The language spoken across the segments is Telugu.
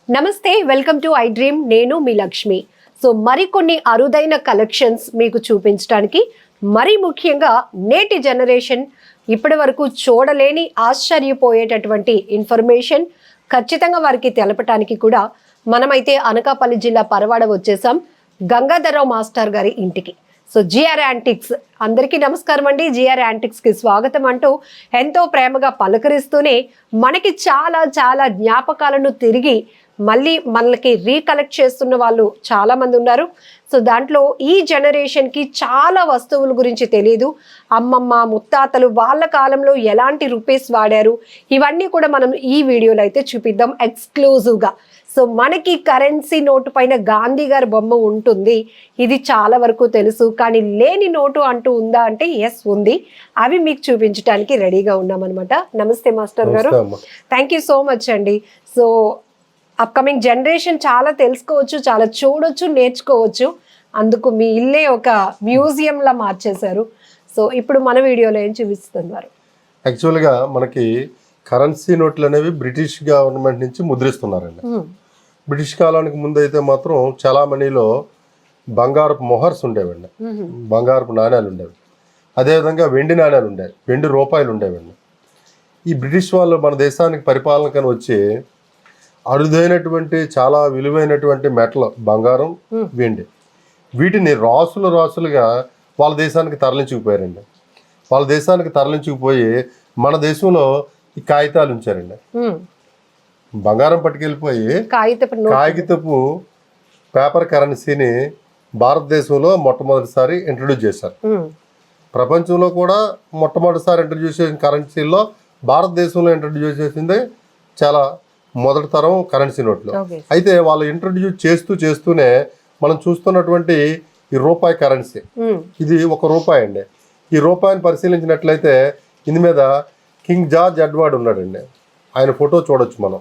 నమస్తే, వెల్కమ్ టు ఐ డ్రీమ్. నేను మీ లక్ష్మి. సో మరికొన్ని అరుదైన కలెక్షన్స్ మీకు చూపించడానికి, మరీ ముఖ్యంగా నేటి జనరేషన్ ఇప్పటి వరకు చూడలేని ఆశ్చర్యపోయేటటువంటి ఇన్ఫర్మేషన్ ఖచ్చితంగా వారికి తెలపడానికి కూడా మనమైతే అనకాపల్లి జిల్లా పరవాడ వచ్చేసాం, గంగాధరరావు మాస్టర్ గారి ఇంటికి. సో జిఆర్ యాంటిక్స్, అందరికీ నమస్కారం అండి. జిఆర్ యాంటిక్స్కి స్వాగతం అంటూ ఎంతో ప్రేమగా పలకరిస్తూనే మనకి చాలా చాలా జ్ఞాపకాలను తిరిగి మళ్ళీ మనకి రీకలెక్ట్ చేస్తున్న వాళ్ళు చాలామంది ఉన్నారు. సో దాంట్లో ఈ జనరేషన్కి చాలా వస్తువుల గురించి తెలియదు. అమ్మమ్మ ముత్తాతలు వాళ్ళ కాలంలో ఎలాంటి రూపీస్ వాడారు, ఇవన్నీ కూడా మనం ఈ వీడియోలో అయితే చూపిద్దాం ఎక్స్క్లూజివ్గా. సో మనకి కరెన్సీ నోటు పైన గాంధీ గారి బొమ్మ ఉంటుంది, ఇది చాలా వరకు తెలుసు. కానీ లేని నోటు అంటూ ఉందా అంటే ఎస్ ఉంది. అవి మీకు చూపించడానికి రెడీగా ఉన్నామన్నమాట. నమస్తే మాస్టర్ గారు, థ్యాంక్ యూ సో మచ్ అండి. సో అప్కమింగ్ జనరేషన్ చాలా తెలుసుకోవచ్చు, చాలా చూడొచ్చు, నేర్చుకోవచ్చు. అందుకు మీ ఇల్లే ఒక మ్యూజియంలా మార్చేశారు. సో ఇప్పుడు మన వీడియోలో ఏం చూపిస్తున్నారు? యాక్చువల్గా మనకి కరెన్సీ నోట్లు అనేవి బ్రిటిష్ గవర్నమెంట్ నుంచి ముద్రిస్తున్నారండి. బ్రిటిష్ కాలానికి ముందు అయితే మాత్రం చాలా మనీలో బంగారపు మొహర్స్ ఉండేవండి, బంగారపు నాణ్యాలు ఉండేవి. అదేవిధంగా వెండి నాణ్యాలు ఉండేవి, వెండి రూపాయలు ఉండేవండి. ఈ బ్రిటిష్ వాళ్ళు మన దేశానికి పరిపాలనకని వచ్చి అరుదైనటువంటి చాలా విలువైనటువంటి మెటల్ బంగారం, వెండి, వీటిని రాసులుగా వాళ్ళ దేశానికి తరలించుకుపోయారండి. వాళ్ళ దేశానికి తరలించుకుపోయి మన దేశంలో ఈ కాగితాలు ఉంచారండి. బంగారం పట్టుకెళ్ళిపోయి కాగితపు పేపర్ కరెన్సీని భారతదేశంలో మొట్టమొదటిసారి ఇంట్రడ్యూస్ చేశారు. ప్రపంచంలో కూడా మొట్టమొదటిసారి ఇంట్రడ్యూస్ చేసిన కరెన్సీలో భారతదేశంలో ఇంట్రడ్యూస్ చేసింది చాలా మొదటి తరం కరెన్సీ నోట్లు. అయితే వాళ్ళు ఇంట్రడ్యూస్ చేస్తూనే మనం చూస్తున్నటువంటి ఈ రూపాయి కరెన్సీ, ఇది ఒక రూపాయి అండి. ఈ రూపాయిని పరిశీలించినట్లయితే ఇందు మీద కింగ్ జార్జ్ ఎడ్వర్డ్ ఉన్నాడండి, ఆయన ఫోటో చూడొచ్చు మనం.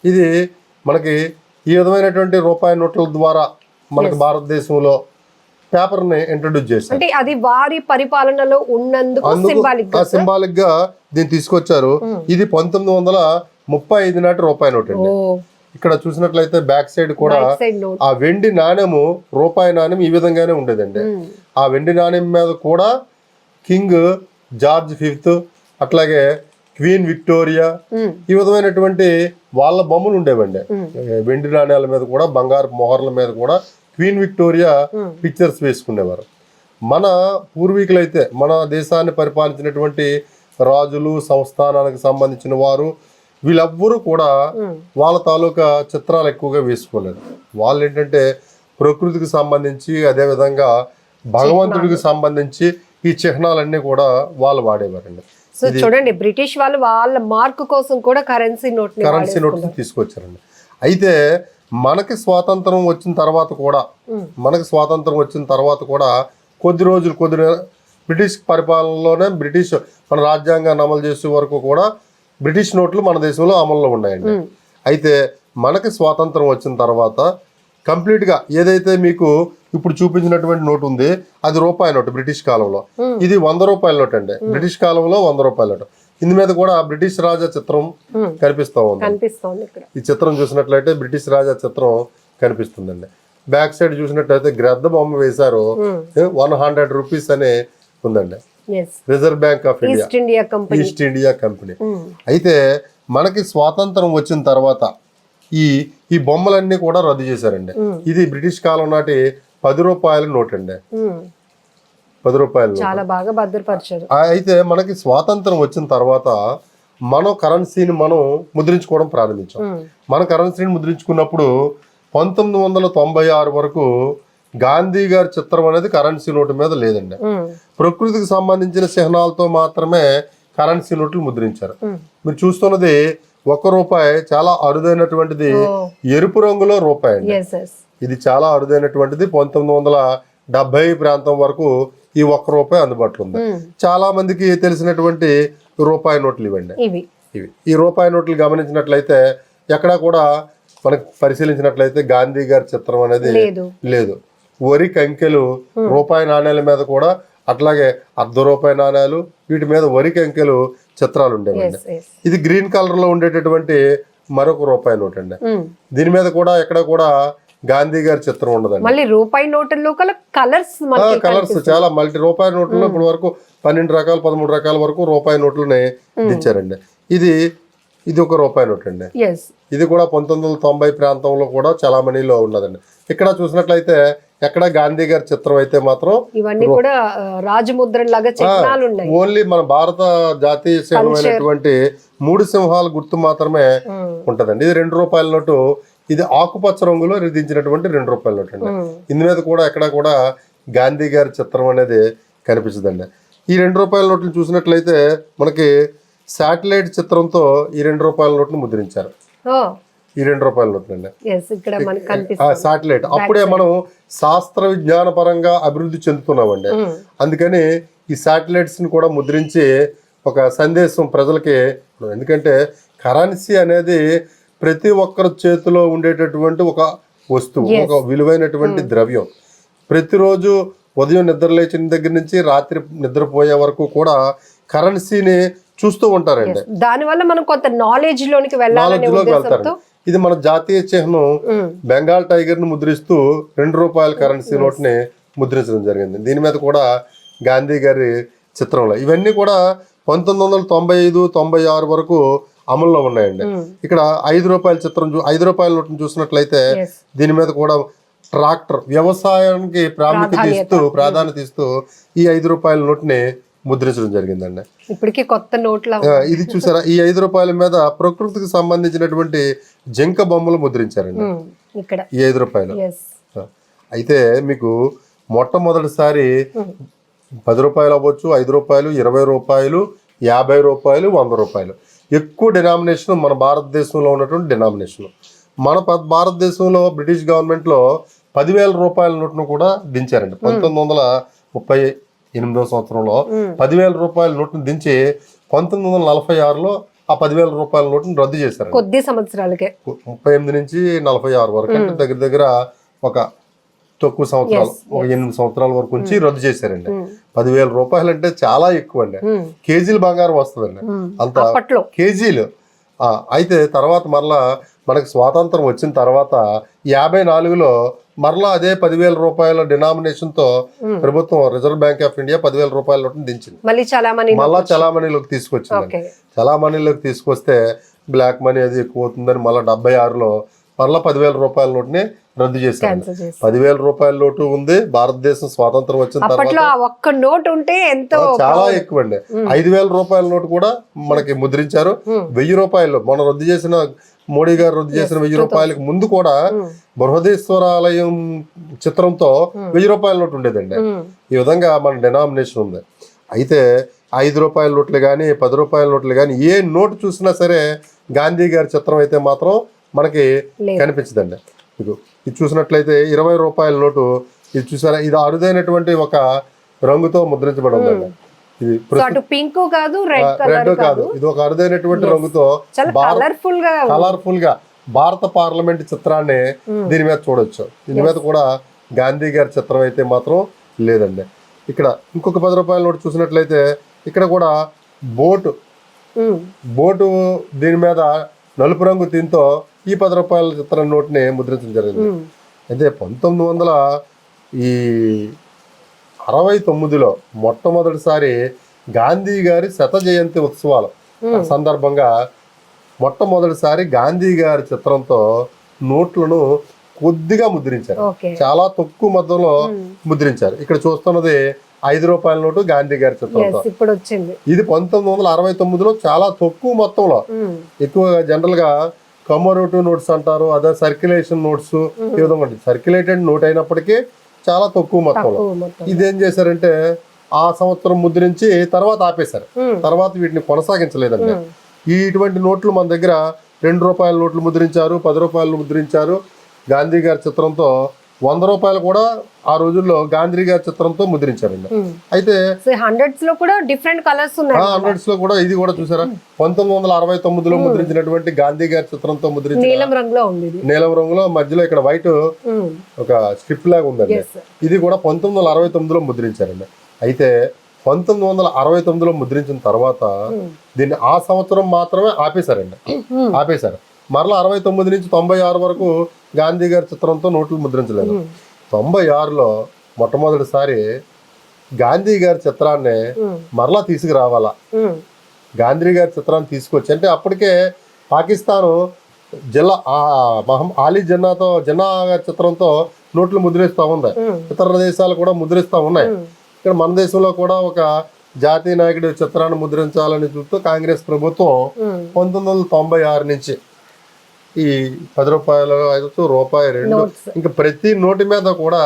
ఇది మనకి ఈ విధమైనటువంటి రూపాయి నోట్ల ద్వారా మనకి భారతదేశంలో పేపర్ ని ఇంట్రడ్యూస్ చేశారు. అంటే అది వారి పరిపాలనలో ఉన్నందుకు సింబాలిక్ గా దీన్ని తీసుకొచ్చారు. ఇది 1935 నాటి రూపాయి నోట్ అండి. ఇక్కడ చూసినట్లయితే బ్యాక్ సైడ్ కూడా ఆ వెండి నాణ్యము, రూపాయి నాణ్యం ఈ విధంగానే ఉండేదండి. ఆ వెండి నాణ్యం మీద కూడా కింగ్ జార్జ్ ఫిఫ్త్, అట్లాగే క్వీన్ విక్టోరియా, ఈ విధమైనటువంటి వాళ్ళ బొమ్మలు ఉండేవండి. వెండి నాణ్యాల మీద కూడా, బంగారు మొహర్ల మీద కూడా క్వీన్ విక్టోరియా పిక్చర్స్ వేసుకునేవారు. మన పూర్వీకులైతే, మన దేశాన్ని పరిపాలించినటువంటి రాజులు, సంస్థానానికి సంబంధించిన వారు, వీళ్ళెవ్వరూ కూడా వాళ్ళ తాలూకా చిత్రాలు ఎక్కువగా వేసుకోలేదు. వాళ్ళు ఏంటంటే ప్రకృతికి సంబంధించి, అదేవిధంగా భగవంతుడికి సంబంధించి ఈ చిహ్నాలన్నీ కూడా వాళ్ళు వాడేవారండి. సో చూడండి, బ్రిటిష్ వాళ్ళు వాళ్ళ మార్క్ కోసం కూడా కరెన్సీ నోట్ తీసుకొచ్చారండి. అయితే మనకి స్వాతంత్రం వచ్చిన తర్వాత కూడా కొద్ది రోజులు బ్రిటిష్ పరిపాలనలోనే, బ్రిటిష్ మన రాజ్యాంగాన్ని అమలు చేసే వరకు కూడా బ్రిటిష్ నోట్లు మన దేశంలో అమల్లో ఉన్నాయండి. అయితే మనకి స్వాతంత్రం వచ్చిన తర్వాత కంప్లీట్గా ఏదైతే మీకు ఇప్పుడు చూపించినటువంటి నోట్ ఉంది, అది రూపాయి నోటు బ్రిటిష్ కాలంలో. ఇది 100 రూపాయల నోట్ అండి, బ్రిటిష్ కాలంలో 100 రూపాయల నోటు. ఇందు మీద కూడా బ్రిటిష్ రాజా చిత్రం కనిపిస్తూ ఉంది. ఈ చిత్రం చూసినట్లయితే బ్రిటిష్ రాజా చిత్రం కనిపిస్తుందండి. బ్యాక్ సైడ్ చూసినట్లయితే గ్రద్ద బొమ్మ వేశారు, 100 రూపీస్ అనే ఉందండి. Reserve bank of India, east India company. అయితే మనకి స్వాతంత్రం వచ్చిన తర్వాత ఈ బొమ్మలన్నీ కూడా రద్దు చేశారండి. ఇది బ్రిటిష్ కాలం నాటి 10 రూపాయల నోట్ అండి, 10 రూపాయలు. చాలా బాగా భద్రపరిచారు. అయితే మనకి స్వాతంత్రం వచ్చిన తర్వాత మనం కరెన్సీని మనం ముద్రించుకోవడం ప్రారంభించాం. మన కరెన్సీని ముద్రించుకున్నప్పుడు 1996 వరకు గాంధీ గారి చిత్రం అనేది కరెన్సీ నోటు మీద లేదండి. ప్రకృతికి సంబంధించిన చిహ్నాలతో మాత్రమే కరెన్సీ నోట్లు ముద్రించారు. మీరు చూస్తున్నది 1 రూపాయి, చాలా అరుదైనటువంటిది, ఎరుపు రంగులో రూపాయి అండి. ఇది చాలా అరుదైనటువంటిది. 1970 ప్రాంతం వరకు ఈ 1 రూపాయి అందుబాటులో ఉంది. చాలా మందికి తెలిసినటువంటి రూపాయి నోట్లు ఇవ్వండి. ఇవి ఈ రూపాయి నోట్లు గమనించినట్లయితే ఎక్కడా కూడా మనకి పరిశీలించినట్లయితే గాంధీ గారి చిత్రం అనేది లేదు. వరి కంకెలు రూపాయి నాణ్యాల మీద కూడా, అట్లాగే ₹1 నాణ్యాలు, వీటి మీద వరి కంకెలు చిత్రాలు ఉండేవండి. ఇది గ్రీన్ కలర్ లో ఉండేటటువంటి మరొక రూపాయి నోట్ అండి. దీని మీద కూడా ఎక్కడ కూడా గాంధీ గారి చిత్రం ఉండదండి. మళ్ళీ రూపాయి నోట్లలో కలర్స్ కలర్స్ చాలా మల్టీ రూపాయి నోట్లలో ఇప్పుడు వరకు 12 రకాలు 13 రకాల వరకు రూపాయి నోట్లని దించారండి. ఇది ఒక రూపాయి నోట్ అండి. ఇది కూడా 1990 ప్రాంతంలో కూడా చలామణిలో ఉన్నదండి. ఇక్కడ చూసినట్లయితే ఎక్కడ గాంధీ గారి చిత్రం అయితే మాత్రం ఇవన్నీ కూడా రాజముద్ర లాగా చిహ్నాలు ఉన్నాయి. ఓన్లీ మన భారత జాతీయ సింహమైనటువంటి 3 సింహాల గుర్తు మాత్రమే ఉంటదండి. ఇది 2 రూపాయల నోటు. ఇది ఆకుపచ్చ రంగులో దించినటువంటి 2 రూపాయల నోటు అండి. ఇందు మీద కూడా ఎక్కడ కూడా గాంధీ గారి చిత్రం అనేది కనిపిస్తుందండి. ఈ 2 రూపాయల నోట్లు చూసినట్లయితే మనకి శాటిలైట్ చిత్రంతో ఈ 2 రూపాయల నోట్ను ముద్రించారు. ఈ 2 రూపాయల నోట్లు అండి శాటిలైట్. అప్పుడే మనం శాస్త్ర విజ్ఞాన పరంగా అభివృద్ధి చెందుతున్నామండి. అందుకని ఈ శాటిలైట్స్ ని కూడా ముద్రించి ఒక సందేశం ప్రజలకి. ఎందుకంటే కరెన్సీ అనేది ప్రతి ఒక్కరి చేతిలో ఉండేటటువంటి ఒక వస్తువు, ఒక విలువైనటువంటి ద్రవ్యం. ప్రతిరోజు ఉదయం నిద్ర లేచిన దగ్గర నుంచి రాత్రి నిద్రపోయే వరకు కూడా కరెన్సీని చూస్తూ ఉంటారండి. దానివల్ల మనం కొంత నాలెడ్జ్ లోకి వెళ్తారండి. ఇది మన జాతీయ చిహ్నం బెంగాల్ టైగర్ ను ముద్రిస్తూ 2 రూపాయల కరెన్సీ నోట్ ని ముద్రించడం జరిగింది. దీని మీద కూడా గాంధీ గారి చిత్రంలో ఇవన్నీ కూడా 1995-96 వరకు అమల్లో ఉన్నాయండి. ఇక్కడ 5 రూపాయల చిత్రం 5 రూపాయల నోట్ను చూసినట్లయితే దీని మీద కూడా ట్రాక్టర్ వ్యవసాయానికి ప్రాధాన్యత ఇస్తూ ఈ 5 రూపాయల నోట్ని ముద్రించడం జరిగిందండి. ఇప్పటికీ కొత్త నోట్ల ఇది చూసారా, ఈ 5 రూపాయల మీద ప్రకృతికి సంబంధించినటువంటి జింక బొమ్మలు ముద్రించారండి ఇక్కడ ఈ 5 రూపాయలు. అయితే మీకు మొట్టమొదటిసారి 10 రూపాయలు అవ్వచ్చు, 5 రూపాయలు, 20 రూపాయలు, 50 రూపాయలు, 100 రూపాయలు ఎక్కువ డినామినేషన్ మన భారతదేశంలో ఉన్నటువంటి డినామినేషన్. మన భారతదేశంలో బ్రిటిష్ గవర్నమెంట్ లో 10,000 రూపాయల నోట్ను కూడా దించారండి. 1938వ సంవత్సరంలో 10,000 రూపాయల నోట్ను దించి 1946లో ఆ 10,000 రూపాయల నోట్ను రద్దు చేశారు. కొద్ది సంవత్సరాలకే 38 నుంచి 46 వరకు అంటే దగ్గర ఒక తక్కువ సంవత్సరాలు, ఒక 8 సంవత్సరాల వరకు ఉంచి రద్దు చేశారండి. 10,000 రూపాయలు అంటే చాలా ఎక్కువ అండి. కేజీలు బంగారం వస్తుందండి అంత కేజీలు. అయితే తర్వాత మరలా మనకి స్వాతంత్రం వచ్చిన తర్వాత 54లో మరలా అదే 10,000 రూపాయల డినామినేషన్ తో ప్రభుత్వం రిజర్వ్ బ్యాంక్ ఆఫ్ ఇండియా 10,000 రూపాయల నోట్ని దించింది. మళ్ళా చలామణిలోకి తీసుకొచ్చింది. చలామణిలోకి తీసుకొస్తే బ్లాక్ మనీ అది ఎక్కువ అవుతుందని మళ్ళీ 76లో మరలా 10,000 రూపాయల నోట్ని రద్దు చేశారు. 10,000 రూపాయల నోటు ఉంది. భారతదేశం స్వాతంత్రం వచ్చిన తర్వాత ఒక్క నోట్ ఉంటే ఎంతో చాలా ఎక్కువ అండి. 5,000 రూపాయల నోటు కూడా మనకి ముద్రించారు. 1,000 రూపాయలు మన రద్దు చేసిన మోడీ గారు రద్దు చేసిన 1,000 రూపాయలకు ముందు కూడా బృహదేశ్వరాలయం చిత్రంతో 1,000 రూపాయల నోటు ఉండేదండి. ఈ విధంగా మన డినామినేషన్ ఉంది. అయితే 5 రూపాయల నోట్లు కానీ 10 రూపాయల నోట్లు కానీ ఏ నోటు చూసినా సరే గాంధీ గారి చిత్రం అయితే మాత్రం మనకి కనిపించదండి. ఇది చూసినట్లయితే 20 రూపాయల నోటు ఇది చూసారా, ఇది అరుదైనటువంటి ఒక రంగుతో ముద్రించబడి ఉందండి. ఇది పింక్ కాదు, రెడ్ కాదు, ఇది ఒక అరుదైనటువంటి రంగుతో కలర్ఫుల్ గా భారత పార్లమెంట్ చిత్రాన్ని దీని మీద చూడొచ్చు. దీని మీద కూడా గాంధీ గారి చిత్రం అయితే మాత్రం లేదండి. ఇక్కడ ఇంకొక 10 రూపాయల నోటు చూసినట్లయితే ఇక్కడ కూడా బోటు దీని మీద నలుపు రంగు దీంతో ఈ 10 రూపాయల చిత్రం నోట్ని ముద్రించడం జరిగింది. అయితే 1969లో మొట్టమొదటిసారి గాంధీ గారి 100వ జయంతి ఉత్సవాల సందర్భంగా మొట్టమొదటిసారి గాంధీ గారి చిత్రంతో నోట్లను కొద్దిగా ముద్రించారు. చాలా తక్కువ మొత్తంలో ముద్రించారు. ఇక్కడ చూస్తున్నది 5 రూపాయల నోటు గాంధీ గారి చిత్రంతో. ఇది 1969లో చాలా తక్కువ మొత్తంలో, ఎక్కువగా జనరల్ గా కమోరేటివ్ నోట్స్ అంటారు, అదే సర్క్యులేషన్ నోట్స్, ఈ విధంగా సర్క్యులేటెడ్ నోట్ అయినప్పటికీ చాలా తక్కువ మొత్తంలో. ఇదేం చేశారంటే ఆ సంవత్సరం ముద్రించి తర్వాత ఆపేశారు. తర్వాత వీటిని కొనసాగించలేదండి. ఇటువంటి నోట్లు మన దగ్గర 2 రూపాయల నోట్లు ముద్రించారు, 10 రూపాయలు ముద్రించారు గాంధీ గారి చిత్రంతో. 100 రూపాయలు కూడా ఆ రోజుల్లో గాంధీ గారి చిత్రంతో ముద్రించారండి. అయితే హండ్రెడ్స్ లో కూడా డిఫరెంట్ కలర్స్ ఉన్నాయి. హండ్రెడ్స్ లో కూడా ఇది కూడా చూసారా, 1969లో ముద్రించినటువంటి గాంధీ గారి చిత్రంతో ముద్రించిన నీలం రంగులో మధ్యలో ఇక్కడ వైట్ ఒక స్ట్రిప్ లాగా ఉందండి. ఇది కూడా 1969లో ముద్రించారండి. అయితే 1969లో ముద్రించిన తర్వాత దీన్ని ఆ సంవత్సరం మాత్రమే ఆపేశారండి. మరలా 69 నుంచి 96 వరకు గాంధీ గారి చిత్రంతో నోట్లు ముద్రించలేదు. 96లో మొట్టమొదటిసారి గాంధీ గారి చిత్రాన్ని మరలా తీసుకురావాలా, గాంధీ గారి చిత్రాన్ని తీసుకొచ్చి, అంటే అప్పటికే పాకిస్తాను ఆలీ జిన్నా గారి చిత్రంతో నోట్లు ముద్రిస్తూ ఉంది, ఇతర దేశాలు కూడా ముద్రిస్తూ ఉన్నాయి. ఇక్కడ మన దేశంలో కూడా ఒక జాతీయ నాయకుడి చిత్రాన్ని ముద్రించాలని చూస్తూ కాంగ్రెస్ ప్రభుత్వం 1996 నుంచి ఈ 10 రూపాయలు, 5 రూపాయి, 2 ఇంకా ప్రతి నోటి మీద కూడా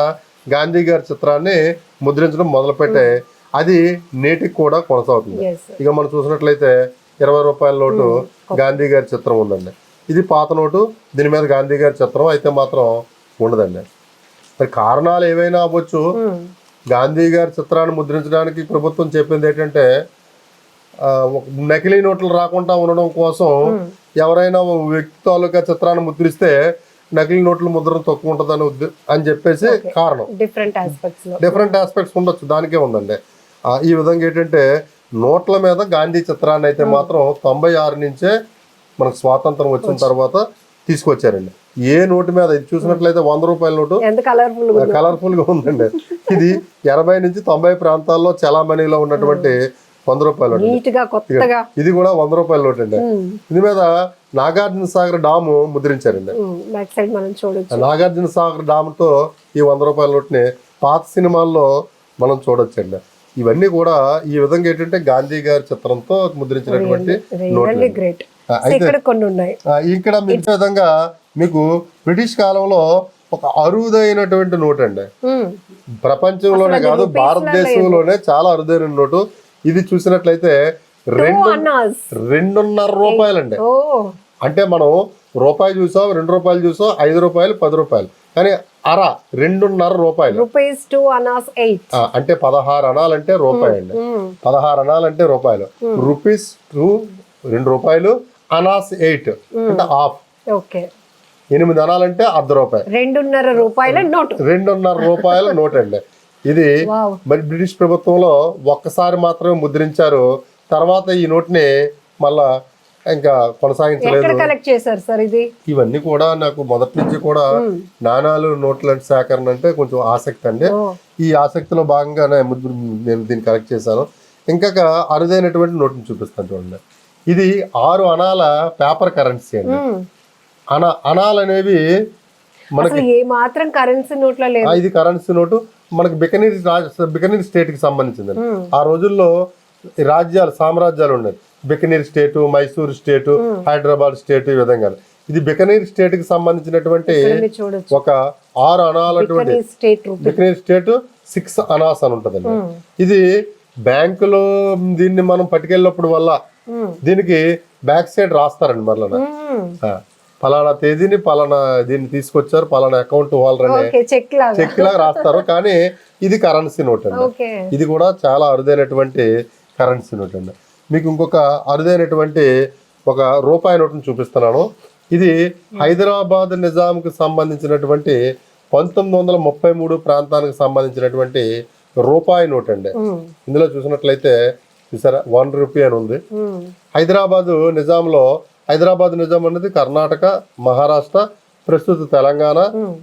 గాంధీ గారి చిత్రాన్ని ముద్రించడం మొదలుపెట్టే అది నేటికి కూడా కొనసాగుతుంది. ఇక మనం చూసినట్లయితే 20 రూపాయల నోటు గాంధీ గారి చిత్రం ఉందండి. ఇది పాత నోటు, దీని మీద గాంధీ గారి చిత్రం అయితే మాత్రం ఉండదండి. మరి కారణాలు ఏవైనా అవ్వచ్చు. గాంధీ గారి చిత్రాన్ని ముద్రించడానికి ప్రభుత్వం చెప్పింది ఏంటంటే నకిలీ నోట్లు రాకుండా ఉండడం కోసం ఎవరైనా వ్యక్తి తాలూకా చిత్రాన్ని ముద్రిస్తే నకిలీ నోట్ల ముద్రణ తక్కువ ఉంటుందని అని చెప్పేసి కారణం. డిఫరెంట్ ఆస్పెక్ట్స్ ఉండొచ్చు, దానికే ఉందండి. ఈ విధంగా ఏంటంటే నోట్ల మీద గాంధీ చిత్రాన్ని అయితే మాత్రం 96 నుంచే మనకు స్వాతంత్రం వచ్చిన తర్వాత తీసుకొచ్చారండి. ఏ నోటు మీద ఇది చూసినట్లయితే 100 రూపాయల నోటు కలర్ఫుల్ గా ఉందండి. ఇది 80 నుంచి 90 ప్రాంతాల్లో చలామణిలో ఉన్నటువంటి 100 రూపాయల నోటు. ఇది కూడా 100 రూపాయల నోటు అండి. ఇది మీద నాగార్జున సాగర్ డాము ముద్రించారండి. నాగార్జున సాగర్ డామ్ తో ఈ 100 రూపాయల నోటుని పాత సినిమాల్లో మనం చూడొచ్చండి. ఇవన్నీ కూడా ఈ విధంగా ఏంటంటే గాంధీ గారి చిత్రంతో ముద్రించినటువంటి నోట్లు. ఇక్కడ మీకు విధంగా మీకు బ్రిటిష్ కాలంలో ఒక అరుదైనటువంటి నోట్ అండి, ప్రపంచంలోనే కాదు భారతదేశంలోనే చాలా అరుదైన నోటు. ఇది చూసినట్లయితే 2.5 రూపాయలండి. అంటే మనం రూపాయి చూసాం, 2 రూపాయలు చూసాం, 5 రూపాయలు, 10 రూపాయలు, కానీ 2.5 రూపాయలు అంటే 16 అనాలంటే రూపాయి అండి. 16 అనాలంటే రూపాయలు. రూపీస్ 2 రూపాయలు, అనాస్ 8 అంటే హాఫ్. 8 అనాలంటే ₹1 2.5 రూపాయల నోటు. 2.5 రూపాయల నోట్ అండి. ఇది మరి బ్రిటిష్ ప్రభుత్వంలో ఒక్కసారి మాత్రమే ముద్రించారు. తర్వాత ఈ నోట్ని మళ్ళా ఇంకా కొనసాగించలేదు. ఇవన్నీ కూడా నాకు మొదటి నుంచి కూడా నాణాలు నోట్ల సేకరణ అంటే కొంచెం ఆసక్తి అండి. ఈ ఆసక్తిలో భాగంగానే నేను దీన్ని కలెక్ట్ చేశాను. ఇంకా అరుదైనటువంటి నోట్ని చూపిస్తాను చూడండి. ఇది 6 అణాల పేపర్ కరెన్సీ అండి. అణాలు అనేవి మనకి ఇది కరెన్సీ నోటు. మనకి బికనీర్ స్టేట్ కి సంబంధించింది. ఆ రోజుల్లో రాజ్యాలు, సామ్రాజ్యాలు ఉండేది. బికనీర్ స్టేటు, మైసూర్ స్టేటు, హైదరాబాద్ స్టేటు, ఈ విధంగా. ఇది బికనీర్ స్టేట్ కి సంబంధించినటువంటి ఒక 6 అణాలటువంటి బికనీర్ స్టేట్ 6 అనాస్ అని ఉంటదండి. ఇది బ్యాంకులో దీన్ని మనం పట్టుకెళ్ళినప్పుడు వల్ల దీనికి బ్యాక్ సైడ్ రాస్తారండి. మరలా పలానా తేదీని పలానా దీన్ని తీసుకొచ్చారు, పలానా అకౌంట్ వాళ్ళని చెక్ లాగా రాస్తారు. కానీ ఇది కరెన్సీ నోట్ అండి. ఇది కూడా చాలా అరుదైనటువంటి కరెన్సీ నోట్ అండి. మీకు ఇంకొక అరుదైనటువంటి ఒక రూపాయి నోట్ని చూపిస్తున్నాను. ఇది హైదరాబాద్ నిజాంకి సంబంధించినటువంటి 1933 ప్రాంతానికి సంబంధించినటువంటి రూపాయి నోట్ అండి. ఇందులో చూసినట్లయితే చూసారా 1 రూపీ అని ఉంది. హైదరాబాద్ నిజాం అనేది కర్ణాటక, మహారాష్ట్ర, ప్రస్తుత తెలంగాణ,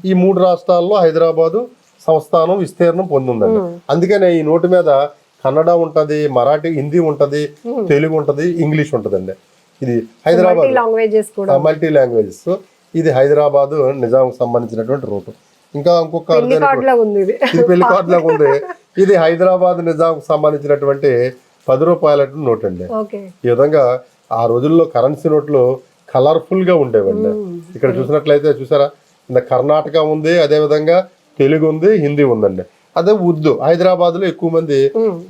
ఈ 3 రాష్ట్రాల్లో హైదరాబాదు సంస్థానం విస్తీర్ణం పొందిందండి. అందుకనే ఈ నోటు మీద కన్నడ ఉంటది, మరాఠీ, హిందీ ఉంటది, తెలుగు ఉంటది, ఇంగ్లీష్ ఉంటదండి. ఇది హైదరాబాద్ మల్టీ లాంగ్వేజెస్. ఇది హైదరాబాద్ నిజాం సంబంధించినటువంటి రూటు. ఇంకా ఇంకొక ఇది పెళ్లి కార్డు లాగా ఉంది. ఇది హైదరాబాద్ నిజాం సంబంధించినటువంటి 10 రూపాయల నోట్ అండి. ఈ విధంగా ఆ రోజుల్లో కరెన్సీ నోట్లు కలర్ఫుల్ గా ఉండేవండి. ఇక్కడ చూసినట్లయితే చూసారా, కర్ణాటక ఉంది, అదే విధంగా తెలుగు ఉంది, హిందీ ఉందండి. అదే ఉర్దూ, హైదరాబాద్ లో ఎక్కువ మంది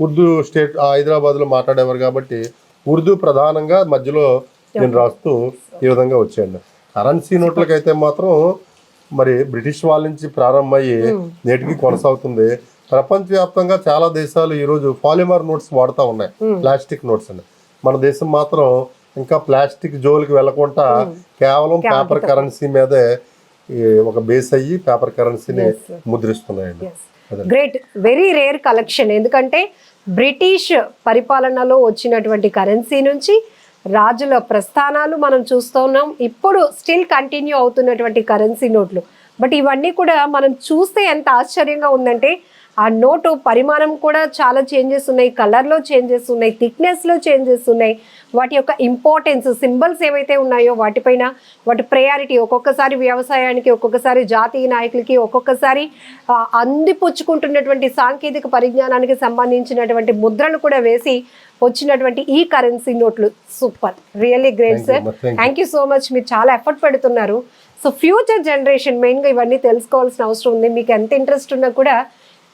ఉర్దూ స్టేట్ హైదరాబాద్ లో మాట్లాడేవారు కాబట్టి ఉర్దూ ప్రధానంగా మధ్యలో నేను రాస్తూ ఈ విధంగా వచ్చాయండి. కరెన్సీ నోట్లకైతే మాత్రం మరి బ్రిటిష్ వాళ్ళ నుంచి ప్రారంభమయ్యి నేటికి కొనసాగుతుంది. ప్రపంచవ్యాప్తంగా చాలా దేశాలు ఈ రోజు పాలిమర్ నోట్స్ వాడుతూ ఉన్నాయి, ప్లాస్టిక్ నోట్స్ అండి. మన దేశం మాత్రం ఇంకా ప్లాస్టిక్ జోలికి వెళ్లకుండా కేవలం పేపర్ కరెన్సీ మీదే ఒక బేస్ అయ్యి పేపర్ కరెన్సీని ముద్రిస్తున్నాయండి. Great, very rare collection. ఎందుకంటే బ్రిటిష్ పరిపాలనలో వచ్చినటువంటి కరెన్సీ నుంచి రాజుల ప్రస్థానాలు మనం చూస్తూ ఉన్నాం. ఇప్పుడు స్టిల్ కంటిన్యూ అవుతున్నటువంటి కరెన్సీ నోట్లు. బట్ ఇవన్నీ కూడా మనం చూస్తే ఎంత ఆశ్చర్యంగా ఉందంటే ఆ నోటు పరిమాణం కూడా చాలా చేంజెస్ ఉన్నాయి, కలర్లో చేంజెస్ ఉన్నాయి, థిక్నెస్లో చేంజెస్ ఉన్నాయి. వాటి యొక్క ఇంపార్టెన్స్, సింబల్స్ ఏవైతే ఉన్నాయో వాటిపైన వాటి ప్రయారిటీ, ఒక్కొక్కసారి వ్యవసాయానికి, ఒక్కొక్కసారి జాతీయ నాయకులకి, ఒక్కొక్కసారి అందిపుచ్చుకుంటున్నటువంటి సాంకేతిక పరిజ్ఞానానికి సంబంధించినటువంటి ముద్రలు కూడా వేసి వచ్చినటువంటి ఈ కరెన్సీ నోట్లు super, really great sir. Thank you so much. మీరు చాలా ఎఫర్ట్ పెడుతున్నారు. సో ఫ్యూచర్ జనరేషన్ మెయిన్గా ఇవన్నీ తెలుసుకోవాల్సిన అవసరం ఉంది. మీకు ఎంత ఇంట్రెస్ట్ ఉన్నా కూడా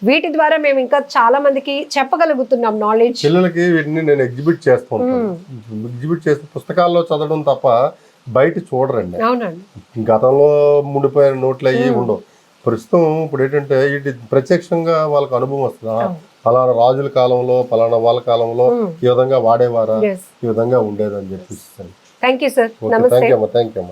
వీటి ద్వారా మేము ఇంకా చాలా మందికి చెప్పగలుగుతున్నాం నాలెడ్జ్. పిల్లలకి వీటిని నేను ఎగ్జిబిట్ చేస్తూ ఉంటాను. ఎగ్జిబిట్ చేస్తే పుస్తకాల్లో చదవడం తప్ప బయట చూడరండి. అవునండి. గతంలో ముడిపోయిన నోట్లు అయ్యి ఉండవు. ప్రస్తుతం ఇప్పుడు ఏంటంటే ఇది ప్రత్యక్షంగా వాళ్ళకి అనుభవం వస్తుంది. ఫలానా రాజుల కాలంలో, ఫలానా వాళ్ళ కాలంలో ఈ విధంగా వాడేవారా, ఈ విధంగా ఉండేదని చెప్పేసి. Thank you sir. Thank you అమ్మా.